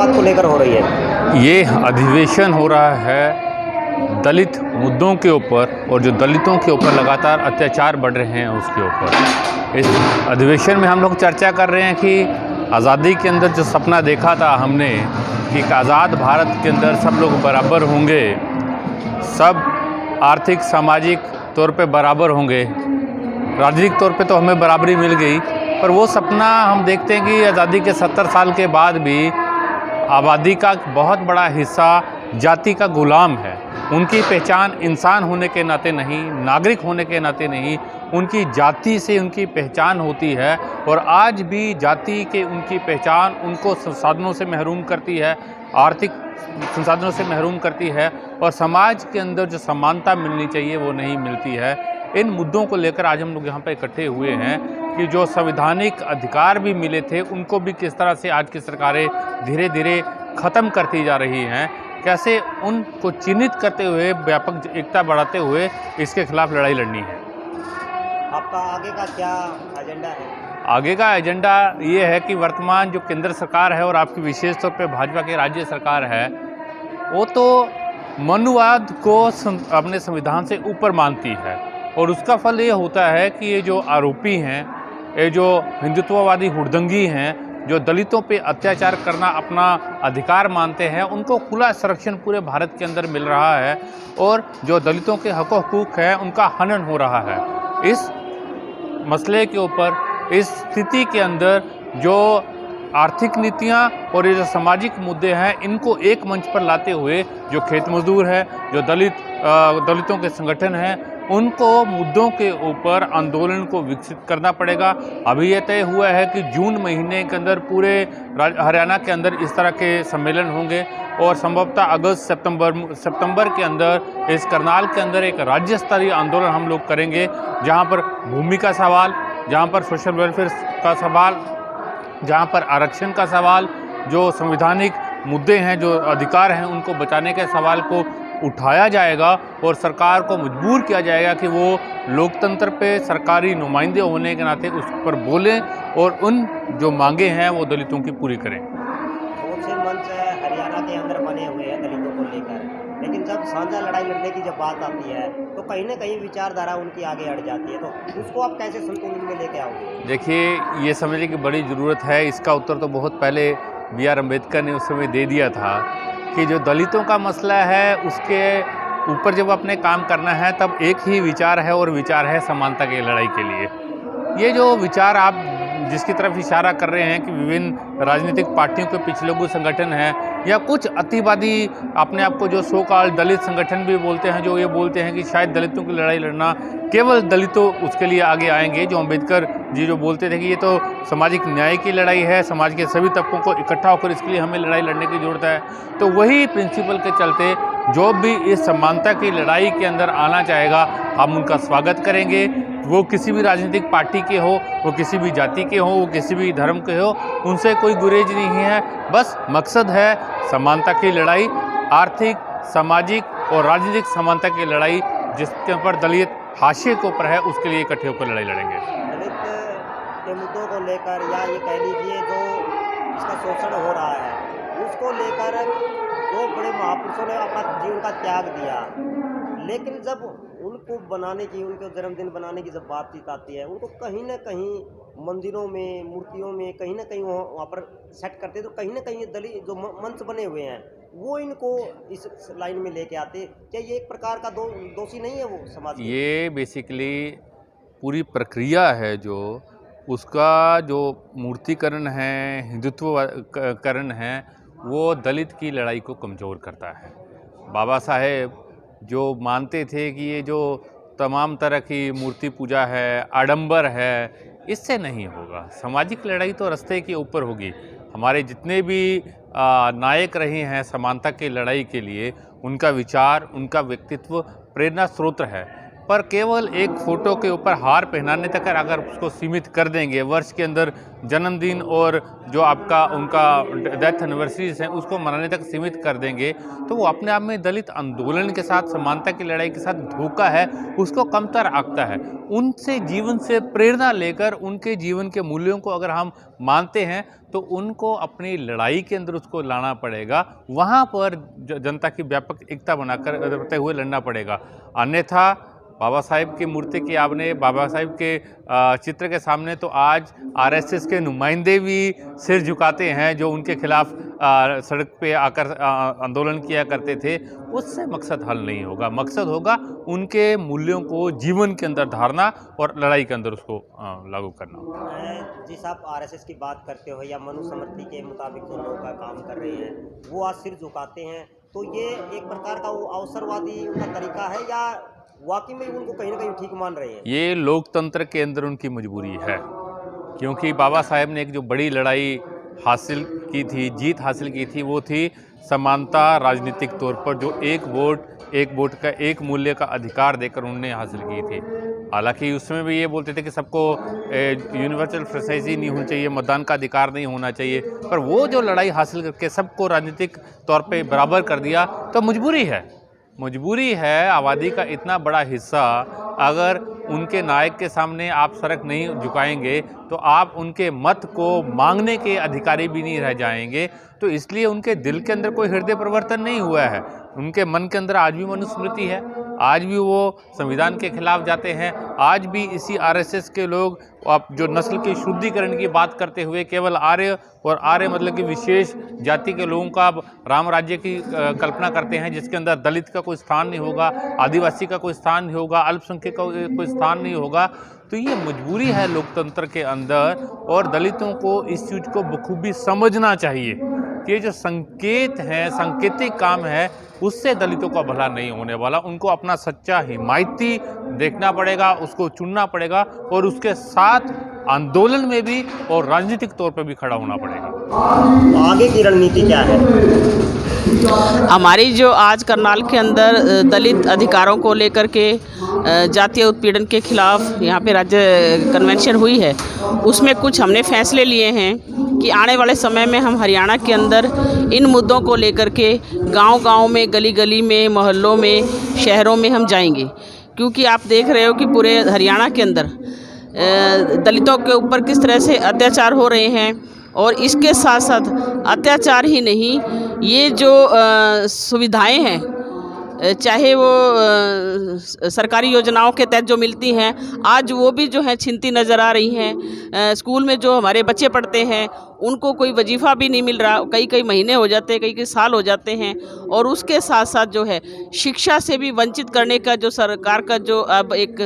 को लेकर हो रही है? ये अधिवेशन हो रहा है दलित मुद्दों के ऊपर, और जो दलितों के ऊपर लगातार अत्याचार बढ़ रहे हैं उसके ऊपर। इस अधिवेशन में हम लोग चर्चा कर रहे हैं कि आज़ादी के अंदर जो सपना देखा था हमने कि एक आज़ाद भारत के अंदर सब लोग बराबर होंगे, सब आर्थिक सामाजिक तौर पे बराबर होंगे, राजनीतिक तौर पे तो हमें बराबरी मिल गई, पर वो सपना हम देखते हैं कि आज़ादी के 70 साल के बाद भी आबादी का बहुत बड़ा हिस्सा जाति का गुलाम है। उनकी पहचान इंसान होने के नाते नहीं, नागरिक होने के नाते नहीं, उनकी जाति से उनकी पहचान होती है। और आज भी जाति के उनकी पहचान उनको संसाधनों से महरूम करती है, आर्थिक संसाधनों से महरूम करती है, और समाज के अंदर जो समानता मिलनी चाहिए वो नहीं मिलती है। इन मुद्दों को लेकर आज हम लोग यहाँ पर इकट्ठे हुए हैं कि जो संवैधानिक अधिकार भी मिले थे उनको भी किस तरह से आज की सरकारें धीरे धीरे ख़त्म करती जा रही हैं, कैसे उनको चिन्हित करते हुए व्यापक एकता बढ़ाते हुए इसके खिलाफ लड़ाई लड़नी है। आपका आगे का क्या एजेंडा है? आगे का एजेंडा ये है कि वर्तमान जो केंद्र सरकार है और आपकी विशेष तौर पे भाजपा की राज्य सरकार है, वो तो मनुवाद को अपने संविधान से ऊपर मानती है, और उसका फल ये होता है कि ये जो आरोपी हैं, ये जो हिंदुत्ववादी हुड़दंगी हैं, जो दलितों पे अत्याचार करना अपना अधिकार मानते हैं, उनको खुला संरक्षण पूरे भारत के अंदर मिल रहा है, और जो दलितों के हक हुकूक हैं उनका हनन हो रहा है। इस मसले के ऊपर, इस स्थिति के अंदर जो आर्थिक नीतियाँ और ये जो सामाजिक मुद्दे हैं, इनको एक मंच पर लाते हुए जो खेत मजदूर है, जो दलितों के संगठन हैं, उनको मुद्दों के ऊपर आंदोलन को विकसित करना पड़ेगा। अभी यह तय हुआ है कि जून महीने के अंदर पूरे हरियाणा के अंदर इस तरह के सम्मेलन होंगे, और संभवतः अगस्त सितंबर के अंदर इस करनाल के अंदर एक राज्य स्तरीय आंदोलन हम लोग करेंगे, जहां पर भूमि का सवाल, जहां पर सोशल वेलफेयर का सवाल, जहां पर आरक्षण का सवाल, जो संवैधानिक मुद्दे हैं, जो अधिकार हैं, उनको बचाने के सवाल को उठाया जाएगा, और सरकार को मजबूर किया जाएगा कि वो लोकतंत्र पे सरकारी नुमाइंदे होने के नाते उस पर बोलें और उन जो मांगे हैं वो दलितों की पूरी करें। बहुत से मंच हरियाणा के अंदर बने हुए हैं दलितों को लेकर, लेकिन जब साझा लड़ाई लड़ने की जब बात आती है तो कहीं ना कहीं विचारधारा उनकी आगे हट जाती है, तो उसको आप कैसे संतुलन में लेके आओगे? देखिए, ये समझने की बड़ी ज़रूरत है। इसका उत्तर तो बहुत पहले BR अम्बेडकर ने उस समय दे दिया था कि जो दलितों का मसला है उसके ऊपर जब अपने काम करना है तब एक ही विचार है, और विचार है समानता की लड़ाई के लिए। ये जो विचार आप जिसकी तरफ इशारा कर रहे हैं कि विभिन्न राजनीतिक पार्टियों के पिछले कुछ संगठन हैं, या कुछ अतिवादी अपने आप को जो सो कॉल्ड दलित संगठन भी बोलते हैं, जो ये बोलते हैं कि शायद दलितों की लड़ाई लड़ना केवल दलितों उसके लिए आगे आएंगे, जो अम्बेडकर जी जो बोलते थे कि ये तो सामाजिक न्याय की लड़ाई है, समाज के सभी तबकों को इकट्ठा होकर इसके लिए हमें लड़ाई लड़ने की ज़रूरत है। तो वही प्रिंसिपल के चलते जो भी इस समानता की लड़ाई के अंदर आना चाहेगा, हम उनका स्वागत करेंगे। वो किसी भी राजनीतिक पार्टी के हो, वो किसी भी जाति के हो, वो किसी भी धर्म के हो, उनसे कोई गुरेज नहीं है। बस मकसद है समानता की लड़ाई, आर्थिक, सामाजिक और राजनीतिक समानता की लड़ाई, जिसके ऊपर दलित हाशिए के ऊपर है, उसके लिए इकट्ठे होकर लड़ाई लड़ेंगे। दलित के मुद्दों को लेकर, या ये कह लीजिए जो इसका शोषण हो रहा है, उसको लेकर दो बड़े महापुरुषों ने अपना जीवन का त्याग दिया, लेकिन जब उनको बनाने की, उनके जन्मदिन बनाने की जब बातचीत आती है, उनको कहीं ना कहीं मंदिरों में, मूर्तियों में कहीं ना कहीं वहाँ पर सेट करते, तो कहीं ना कहीं ये दलित जो मंच बने हुए हैं वो इनको इस लाइन में लेके आते। क्या ये एक प्रकार का दोषी नहीं है वो समाज के? ये बेसिकली पूरी प्रक्रिया है जो उसका जो मूर्तिकरण है, हिंदुत्वकरण है, वो दलित की लड़ाई को कमज़ोर करता है। बाबा साहेब जो मानते थे कि ये जो तमाम तरह की मूर्ति पूजा है, आडंबर है, इससे नहीं होगा। सामाजिक लड़ाई तो रास्ते के ऊपर होगी। हमारे जितने भी नायक रहे हैं समानता की लड़ाई के लिए, उनका विचार, उनका व्यक्तित्व प्रेरणा स्रोत है। पर केवल एक फ़ोटो के ऊपर हार पहनाने तक अगर उसको सीमित कर देंगे, वर्ष के अंदर जन्मदिन और जो आपका उनका डेथ एनिवर्सरीज हैं उसको मनाने तक सीमित कर देंगे, तो वो अपने आप में दलित आंदोलन के साथ, समानता की लड़ाई के साथ धोखा है, उसको कमतर आंकता है। उनसे जीवन से प्रेरणा लेकर उनके जीवन के मूल्यों को अगर हम मानते हैं तो उनको अपनी लड़ाई के अंदर उसको लाना पड़ेगा, वहाँ पर जनता की व्यापक एकता बनाकर करते हुए लड़ना पड़ेगा। अन्यथा बाबा साहेब की मूर्ति की आपने बाबा साहेब के चित्र के सामने तो आज आरएसएस के नुमाइंदे भी सिर झुकाते हैं, जो उनके खिलाफ सड़क पे आकर आंदोलन किया करते थे। उससे मकसद हल नहीं होगा। मकसद होगा उनके मूल्यों को जीवन के अंदर धारना और लड़ाई के अंदर उसको लागू करना। जिस आप आरएसएस की बात करते हो या मनुस्मृति के मुताबिक जो लोग का काम कर रहे हैं वो आज सिर झुकाते हैं, तो ये एक प्रकार का वो अवसरवादी उनका तरीका है या वाकई में उनको कहीं ना कहीं ठीक मान रहे हैं? ये लोकतंत्र के अंदर उनकी मजबूरी है, क्योंकि बाबा साहेब ने एक जो बड़ी लड़ाई हासिल की थी, जीत हासिल की थी, वो थी समानता राजनीतिक तौर पर, जो एक वोट का एक मूल्य का अधिकार देकर उन्होंने हासिल की थी। हालांकि उसमें भी ये बोलते थे कि सबको यूनिवर्सल फ्रेंचाइजी नहीं होनी चाहिए, मतदान का अधिकार नहीं होना चाहिए, पर वो जो लड़ाई हासिल करके सबको राजनीतिक तौर पे बराबर कर दिया, तो मजबूरी है आबादी का इतना बड़ा हिस्सा अगर उनके नायक के सामने आप सरक नहीं झुकाएंगे तो आप उनके मत को मांगने के अधिकारी भी नहीं रह जाएंगे। तो इसलिए उनके दिल के अंदर कोई हृदय परिवर्तन नहीं हुआ है। उनके मन के अंदर आज भी मनुस्मृति है, आज भी वो संविधान के खिलाफ जाते हैं, आज भी इसी आरएसएस के लोग आप जो नस्ल के शुद्धिकरण की बात करते हुए केवल आर्य और आर्य मतलब कि विशेष जाति के लोगों का राम राज्य की कल्पना करते हैं, जिसके अंदर दलित का कोई स्थान नहीं होगा, आदिवासी का कोई स्थान नहीं होगा, अल्पसंख्यक का कोई स्थान नहीं होगा। तो ये मजबूरी है लोकतंत्र के अंदर, और दलितों को इस चीज़ को बखूबी समझना चाहिए कि ये जो संकेत है, सांकेतिक काम है, उससे दलितों का भला नहीं होने वाला। उनको अपना सच्चा हिमायती देखना पड़ेगा, उसको चुनना पड़ेगा और उसके साथ आंदोलन में भी और राजनीतिक तौर पर भी खड़ा होना पड़ेगा। आगे की रणनीति क्या है? हमारी जो आज करनाल के अंदर दलित अधिकारों को लेकर के जातीय उत्पीड़न के खिलाफ यहाँ पे राज्य कन्वेंशन हुई है, उसमें कुछ हमने फैसले लिए हैं कि आने वाले समय में हम हरियाणा के अंदर इन मुद्दों को लेकर के गांव-गांव में, गली-गली में, मोहल्लों में, शहरों में हम जाएंगे। क्योंकि आप देख रहे हो कि पूरे हरियाणा के अंदर दलितों के ऊपर किस तरह से अत्याचार हो रहे हैं, और इसके साथ साथ अत्याचार ही नहीं, ये जो सुविधाएं हैं, चाहे वो सरकारी योजनाओं के तहत जो मिलती हैं, आज वो भी जो है छिनती नज़र आ रही हैं। स्कूल में जो हमारे बच्चे पढ़ते हैं उनको कोई वजीफ़ा भी नहीं मिल रहा, कई महीने हो जाते हैं, कई साल हो जाते हैं। और उसके साथ साथ जो है शिक्षा से भी वंचित करने का जो सरकार का जो अब एक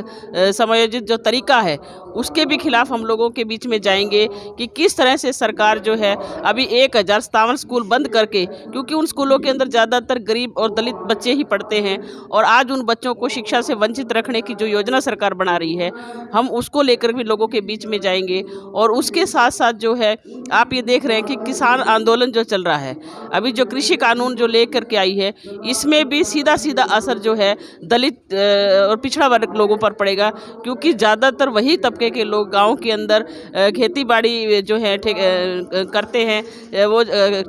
समायोजित जो तरीका है, उसके भी खिलाफ हम लोगों के बीच में जाएंगे कि किस तरह से सरकार जो है अभी 1057 स्कूल बंद करके, क्योंकि उन स्कूलों के अंदर ज़्यादातर गरीब और दलित बच्चे ही पढ़ते हैं, और आज उन बच्चों को शिक्षा से वंचित रखने की जो योजना सरकार बना रही है, हम उसको लेकर भी लोगों के बीच में जाएंगे। और उसके साथ साथ जो है आप ये देख रहे हैं कि किसान आंदोलन जो चल रहा है, अभी जो कृषि कानून जो लेकर के आई है, इसमें भी सीधा असर जो है दलित और पिछड़ा वर्ग लोगों पर पड़ेगा, क्योंकि ज़्यादातर वही तबके के लोग गांव के अंदर खेती बाड़ी जो है करते हैं, वो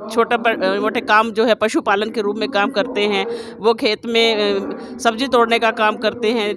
छोटा मोटे काम जो है पशुपालन के रूप में काम करते हैं, वो खेत में सब्जी तोड़ने का काम करते हैं,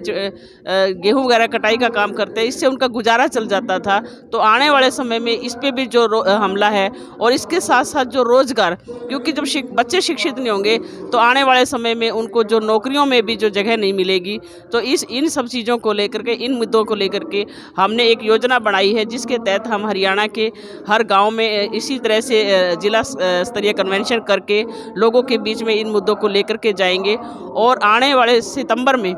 गेहूं वगैरह कटाई का काम करते हैं, इससे उनका गुजारा चल जाता था। तो आने वाले समय में इस पे भी जो हमला है। और इसके साथ साथ जो रोज़गार, क्योंकि जब बच्चे शिक्षित नहीं होंगे तो आने वाले समय में उनको जो नौकरियों में भी जो जगह नहीं मिलेगी। तो इन सब चीज़ों को लेकर के, इन मुद्दों को लेकर के हमने एक योजना बनाई है, जिसके तहत हम हरियाणा के हर गांव में इसी तरह से जिला स्तरीय कन्वेंशन करके लोगों के बीच में इन मुद्दों को लेकर के जाएंगे। और आने वाले सितंबर में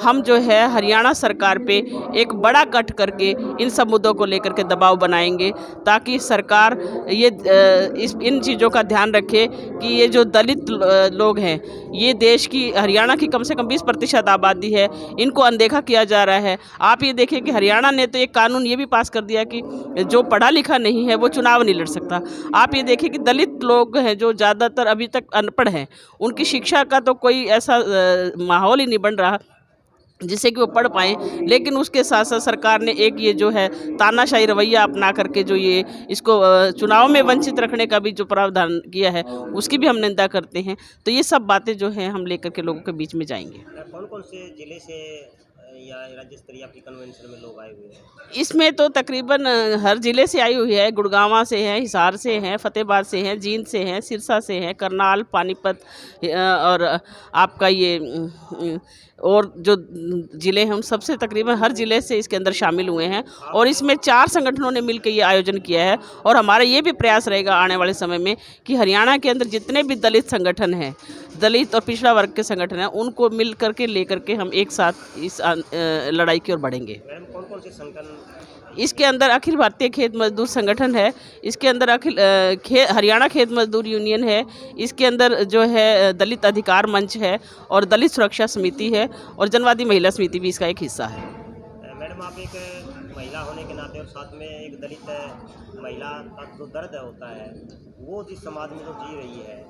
हम जो है हरियाणा सरकार पे एक बड़ा कट करके इन सब मुद्दों को लेकर के दबाव बनाएंगे, ताकि सरकार इन चीज़ों का ध्यान रखे कि ये जो दलित लोग हैं, ये देश की, हरियाणा की कम से कम 20% आबादी है, इनको अनदेखा किया जा रहा है। आप ये देखिए कि हरियाणा ने तो एक कानून ये भी पास कर दिया कि जो पढ़ा लिखा नहीं है वो चुनाव नहीं लड़ सकता। आप ये देखिए कि दलित लोग हैं जो ज़्यादातर अभी तक अनपढ़ हैं, उनकी शिक्षा का तो कोई ऐसा माहौल ही नहीं बन रहा जिससे कि वो पढ़ पाएँ। लेकिन उसके साथ साथ सरकार ने एक ये जो है तानाशाही रवैया अपना करके जो ये इसको चुनाव में वंचित रखने का भी जो प्रावधान किया है, उसकी भी हम निंदा करते हैं। तो ये सब बातें जो हैं हम लेकर के लोगों के बीच में जाएंगे। कौन कौन से जिले से या राज्य स्तरीय आपकी कन्वेंशन में लोग आए हुए हैं? इसमें तो तकरीबन हर ज़िले से आई हुई है। गुड़गांव से हैं, हिसार से हैं, फतेहाबाद से हैं, जींद से हैं, सिरसा से हैं, करनाल, पानीपत और आपका ये और जो ज़िले हैं उन सबसे तकरीबन हर ज़िले से इसके अंदर शामिल हुए हैं। और इसमें 4 संगठनों ने मिलकर ये आयोजन किया है। और हमारा ये भी प्रयास रहेगा आने वाले समय में कि हरियाणा के अंदर जितने भी दलित संगठन हैं, दलित और पिछड़ा वर्ग के संगठन हैं, उनको मिल करके लेकर के हम एक साथ इस लड़ाई की ओर बढ़ेंगे। मैडम, कौन कौन से संगठन? इसके अंदर अखिल भारतीय खेत मजदूर संगठन है, इसके अंदर हरियाणा खेत मजदूर यूनियन है, इसके अंदर जो है दलित अधिकार मंच है और दलित सुरक्षा समिति है और जनवादी महिला समिति भी इसका एक हिस्सा है। मैडम, आप एक महिला होने के नाते और साथ में एक दलित महिला का जो दर्द होता है, वो जिस समाज में जो जी रही है,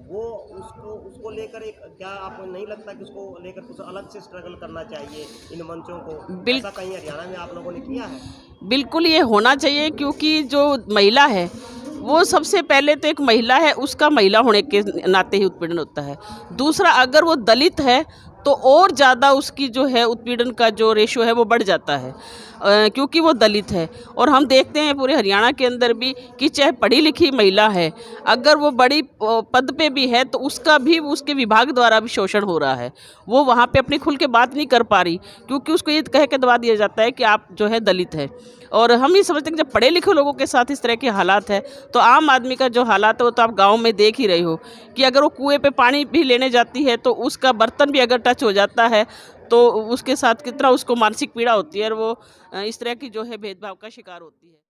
वो उसको लेकर एक, क्या आपको नहीं लगता कि उसको लेकर कुछ अलग से स्ट्रगल करना चाहिए इन मंचों को? ऐसा कहीं हरियाणा में आप लोगों ने किया है? बिल्कुल ये होना चाहिए, क्योंकि जो महिला है वो सबसे पहले तो एक महिला है, उसका महिला होने के नाते ही उत्पीड़न होता है। दूसरा, अगर वो दलित है तो और ज़्यादा उसकी जो है उत्पीड़न का जो रेशो है वो बढ़ जाता है, क्योंकि वो दलित है। और हम देखते हैं पूरे हरियाणा के अंदर भी कि चाहे पढ़ी लिखी महिला है, अगर वो बड़ी पद पे भी है तो उसका भी उसके विभाग द्वारा भी शोषण हो रहा है। वो वहाँ पे अपनी खुल के बात नहीं कर पा रही, क्योंकि उसको ये कह के दबा दिया जाता है कि आप जो है दलित है। और हम ये समझते हैं कि जब पढ़े लिखे लोगों के साथ इस तरह के हालात है, तो आम आदमी का जो हालात है वो तो आप गाँव में देख ही रहे हो कि अगर वो कुएँ पे पानी भी लेने जाती है तो उसका बर्तन भी अगर टच हो जाता है तो उसके साथ कितना उसको मानसिक पीड़ा होती है और वो इस तरह की जो है भेदभाव का शिकार होती है।